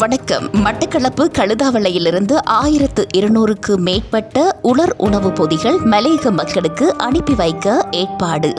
வணக்கம். மட்டக்களப்பு கழுதாவளையிலிருந்து 1200க்கு மேற்பட்ட உலர் உணவு பொதிகள் மலையக மக்களுக்கு அனுப்பி வைக்க ஏற்பாடு.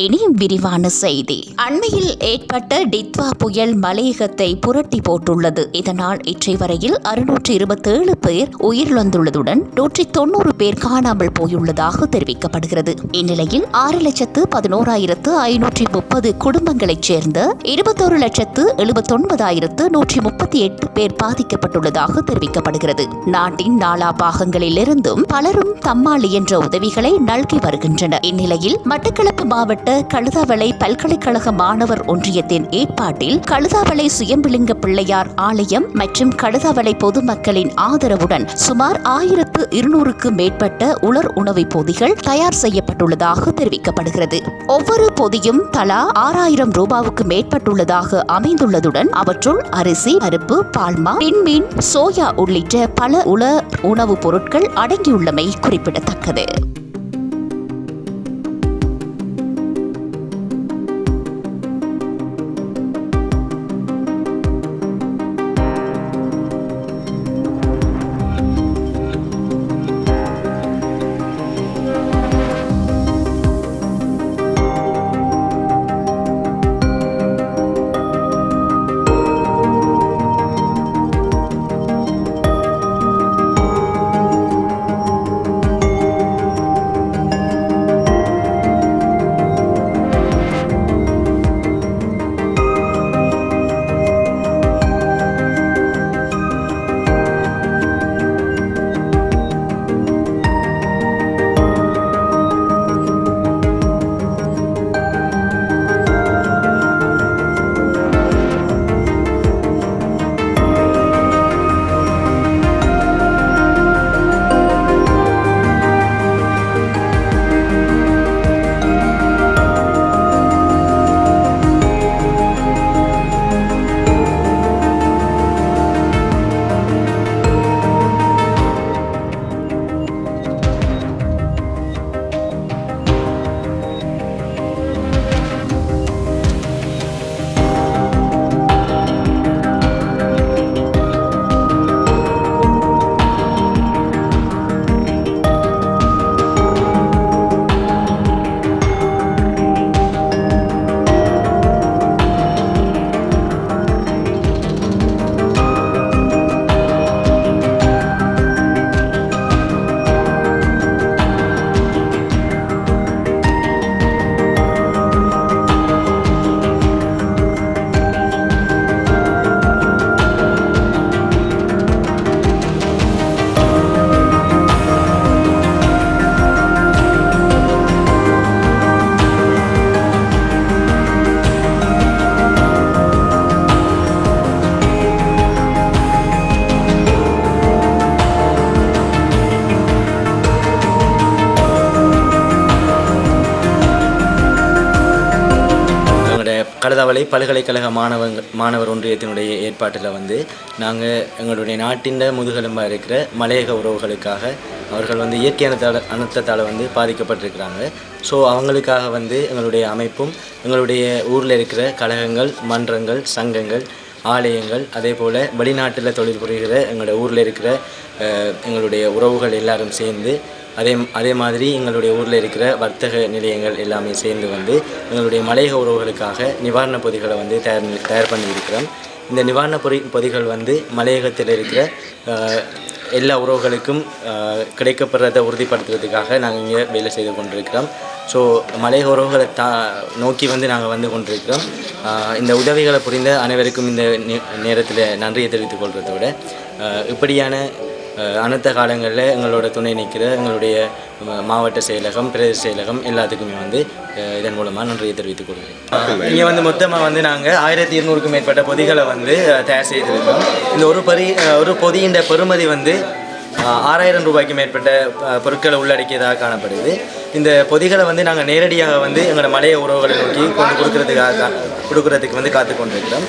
இனி விரிவான செய்தி. அண்மையில் ஏற்பட்ட டித்வா புயல் மலையகத்தை புரட்டி போட்டுள்ளது. இதனால் இற்றை வரையில் 627 பேர் உயிரிழந்துள்ளதுடன் 190 பேர் காணாமல் போயுள்ளதாக தெரிவிக்கப்படுகிறது. இந்நிலையில் 6,11,530 குடும்பங்களைச் சேர்ந்த 21,79,138 பேர் பாதிக்கப்பட்டுள்ளதாக தெரிவிக்கப்படுகிறது. நாட்டின் நாலா பாகங்களிலிருந்தும் பலரும் தம்மால் இயன்ற உதவிகளை நல்கி வருகின்றனர். இந்நிலையில் மட்டக்களப்பு மாவட்ட கழுதாவளை பல்கலைக்கழக மாணவர் ஒன்றியத்தின் ஏற்பாட்டில் கழுதாவளை சுயம்பிலிங்க பிள்ளையார் ஆலயம் மற்றும் கழுதாவளை பொதுமக்களின் ஆதரவுடன் சுமார் 1200க்கு மேற்பட்ட உலர் உணவு பொதிகள் தயார் செய்யப்பட்டுள்ளதாக தெரிவிக்கப்படுகிறது. ஒவ்வொரு பொதியும் தலா 6000 ரூபாவுக்கு மேற்பட்டுள்ளதாக அமைந்துள்ளதுடன் அவற்றுள் அரிசி, பருப்பு, பால்மா, டின்மீன், சோயா உள்ளிட்ட பல உலர் உணவுப் பொருட்கள் அடங்கியுள்ளமை குறிப்பிடத்தக்கது. கழுதாவளை பல்கலைக்கழக மாணவர் ஒன்றியத்தினுடைய ஏற்பாட்டில் நாங்கள் எங்களுடைய நாட்டின் முதுகெலும்பாக இருக்கிற மலையக உறவுகளுக்காக அவர்கள் இயற்கை அனர்த்தத்தால் பாதிக்கப்பட்டிருக்கிறாங்க. ஸோ அவங்களுக்காக எங்களுடைய அமைப்பும் எங்களுடைய ஊரில் இருக்கிற கழகங்கள், மன்றங்கள், சங்கங்கள், ஆலயங்கள், அதே போல் வெளிநாட்டில் தொழில் புரிகிற எங்களுடைய ஊரில் இருக்கிற எங்களுடைய உறவுகள் எல்லாரும் சேர்ந்து அதே மாதிரி எங்களுடைய ஊரில் இருக்கிற வர்த்தக நிலையங்கள் எல்லாமே சேர்ந்து எங்களுடைய மலையக உறவுகளுக்காக நிவாரணப் பொதிகளை தயார் பண்ணியிருக்கிறோம். இந்த நிவாரணப் பொதிகள் மலையகத்தில் இருக்கிற எல்லா உறவுகளுக்கும் கிடைக்கப்படுறதை உறுதிப்படுத்துறதுக்காக நாங்கள் இங்கே வேலை செய்து கொண்டிருக்கிறோம். ஸோ மலையக உறவுகளை நோக்கி நாங்கள் கொண்டிருக்கிறோம். இந்த உதவிகளை புரிந்த அனைவருக்கும் இந்த நேரத்தில் நன்றியை தெரிவித்துக் கொள்வதை விட இப்படியான அனைத்த காலங்களில் எங்களோட துணை நிற்கிற எங்களுடைய மாவட்ட செயலகம், பிரதேச செயலகம் எல்லாத்துக்குமே இதன் மூலமாக நன்றியை தெரிவித்துக் கொள்கிறேன். இங்கே மொத்தமாக நாங்கள் 1200க்கும் மேற்பட்ட பொதிகளை தயார் செய்திருக்கிறோம். இந்த ஒரு பொதியின் பெறுமதி 6000 ரூபாய்க்கு மேற்பட்ட பொருட்களை உள்ளடக்கியதாக காணப்படுது. இந்த பொதிகளை நாங்கள் நேரடியாக எங்களோட மலைய உறவுகளை நோக்கி கொடுக்கறதுக்கு காத்து கொண்டிருக்கிறோம்.